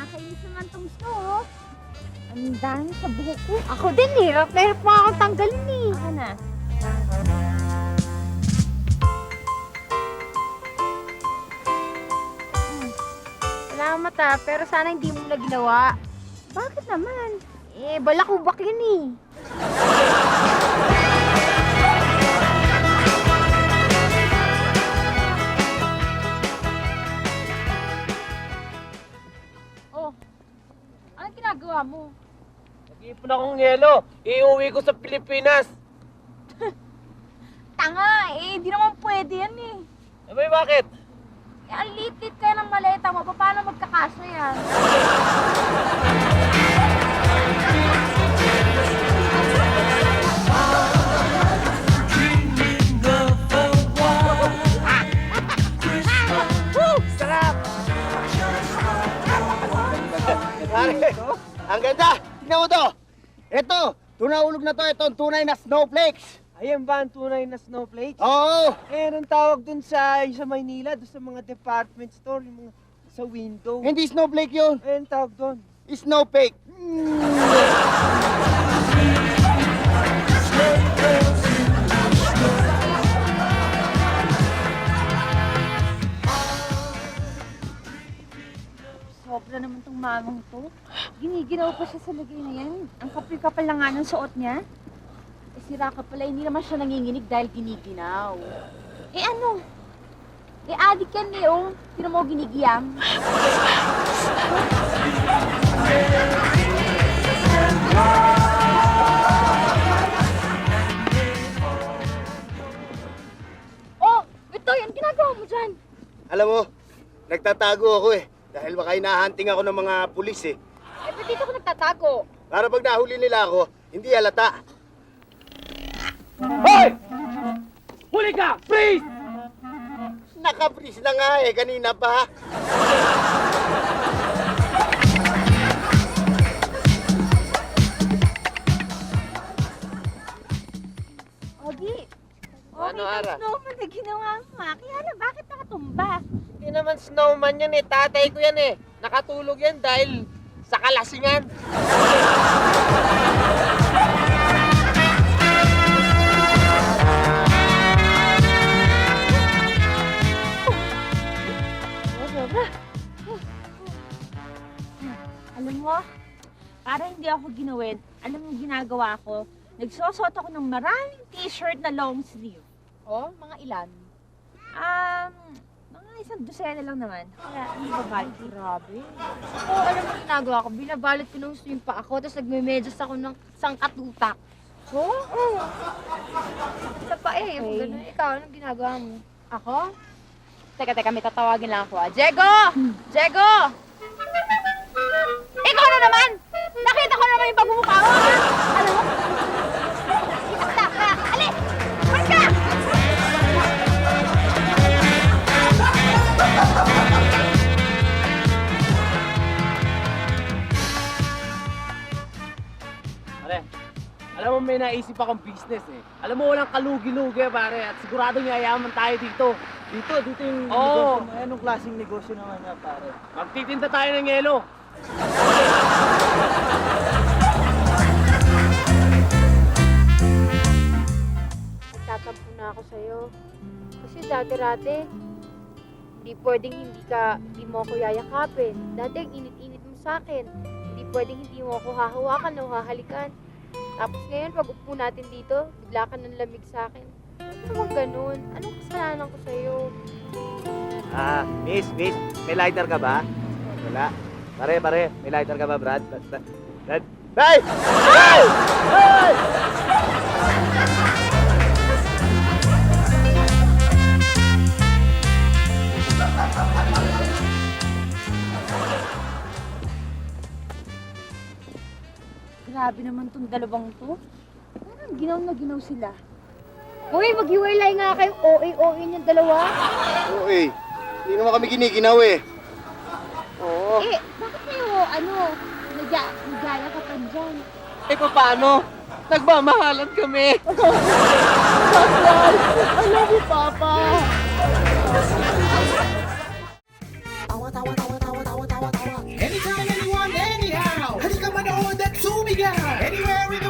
Nakakainis naman tong snow, oh. Ang dami sa buhok ko. Ako din, hirap na hirap mga akong tanggalin, eh. Ako na. Salamat, pero sana hindi mo na ginawa. Bakit naman? Eh, balakubak yun, eh. Oh, anong ginagawa mo? Nag-iipon akong yelo. Iuwi ko sa Pilipinas. Tanga, eh, di naman pwede yan, eh. Abay, bakit? Eh, ang liit-liit kaya ng maleta mo, paano magkakasya yan? Sarap! Pare, ang ganda! Tingnan mo to! Ito, tunahulog na to. Ito ang tunay na snowflakes. Ayan ba ang tunay na snowflakes? Oo! Eh, anong tawag dun sa Maynila, dun sa mga department store, yung mga sa window? Hindi snowflake yun. Eh, anong tawag dun? Snowflake. Sobra naman tong mamang to. Giniginaw pa siya sa lagay na yan. Ang kapal-kapal na nga ng suot niya. Eh, sira ka pala, hindi naman siya nanginginig dahil giniginaw. Eh ano? Eh, adik yan eh, oh. Sino mo ginigiyam? Oh, ito, yan ginagawa mo dyan. Alam mo, nagtatago ako eh. Dahil baka hinahunting ako ng mga pulis eh. Eh, ba't dito ko nagtatago? Para pag nahuli nila ako, hindi halata. Hoy! Huli ka! Freeze! Naka-freeze na nga eh, kanina pa. Ogi, Ano, okay Ara? ang snowman na ginawa mo, ah. Kaya lang, bakit nakatumba? Hindi naman snowman yan eh, tatay ko yan eh. Nakatulog yan dahil sa kalasingan. Sobra. Alam mo, para hindi ako ginawin, alam mo ginagawa ko? Nagsusot ako ng maraming t-shirt na long sleeve. Oh, mga ilan? Mga isang dosena lang naman. Kaya, hindi ba bali? Grabe. Oo, alam mo ginagawa ko. Binabalot ko ng swim pa ako, tapos nagme-medyas ako ng sangkatutak. Oh? Oo. Sa pa eh, Okay. ganun. Ikaw, anong ginagawa mo? Ako? Teka, may tatawagin lang ako ah. Diego! Diego! Ikaw na naman! Nakita ko na naman yung pagmumukha mo, ha? Alam mo? Kita, kaya, alis! Mas ka! Pare, alam mo may naisip akong business eh. Alam mo walang kalugi-lugi pare at siguradong yayaman tayo dito. Dito yung Oo. negosyo mo. Anong klaseng negosyo naman na, pare? Magtitinda tayo ng yelo. Nagtatampo na ako sa'yo. Kasi dati-rati, hindi mo ako yayakapin. Dati ang init-init mo sa akin. Hindi pwedeng hindi mo ako hahawakan o hahalikan. Tapos ngayon, pag upo natin dito, bigla ka ng lamig sa akin. Ano naman ganun? Anong kasalanan ko sa'yo? Miss, may lighter ka ba? Wala. Pare, may lighter ka ba, Brad? Brad? Hey! Hey! Hey! Grabe naman tong dalawang to. Parang ginaw na ginaw sila. Hoy, maghiwalay nga kayo. OA niyang dalawa. Oo eh. Hindi naman kami giniginaw eh. Oo. Eh, bakit kayo, nagyaya ka pa dyan? Eh, paano? Nagmamahalan kami. I love you, Papa! Anytime, Anywhere we go.